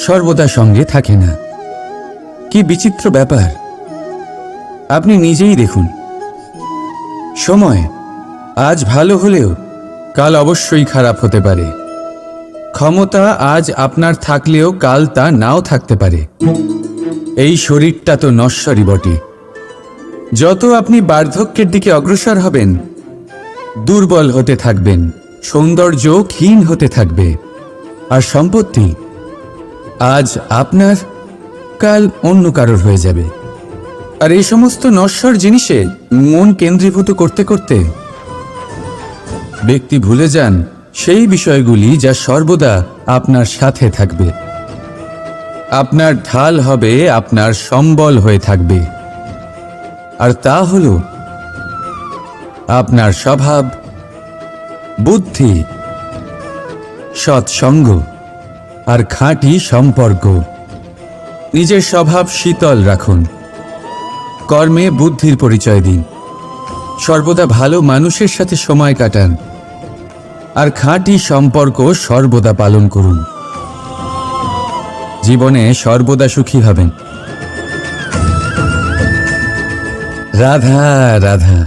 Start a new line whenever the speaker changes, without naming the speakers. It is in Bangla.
সর্বদা সঙ্গে থাকে না। কি বিচিত্র ব্যাপার! আপনি নিজেই দেখুন, সময় আজ ভালো হলেও কাল অবশ্যই খারাপ হতে পারে। ক্ষমতা আজ আপনার থাকলেও কাল তা নাও থাকতে পারে। এই শরীরটা তো নশ্বরই বটে। যত আপনি বার্ধক্যের দিকে অগ্রসর হবেন, দুর্বল হতে থাকবেন, সৌন্দর্য ক্ষীণ হতে থাকবে। আর সম্পত্তি আজ আপনার, কাল অন্য কারোর হয়ে যাবে। আর এই সমস্ত নশ্বর জিনিসে মন কেন্দ্রীভূত করতে করতে ব্যক্তি ভুলে যান সেই বিষয়গুলি যা সর্বদা আপনার সাথে থাকবে, আপনার ঢাল হবে, আপনার সম্বল হয়ে থাকবে। আর তা হল আপনার স্বভাব, বুদ্ধি, সৎসঙ্গ আর খাঁটি সম্পর্ক। নিজের স্বভাব শীতল রাখুন, কর্মে বুদ্ধির পরিচয় দিন, সর্বদা ভালো মানুষের সাথে সময় কাটান, আর খাঁটি সম্পর্ক সর্বদা পালন করুন। জীবনে সর্বদা সুখী হবেন। রাধা রাধা।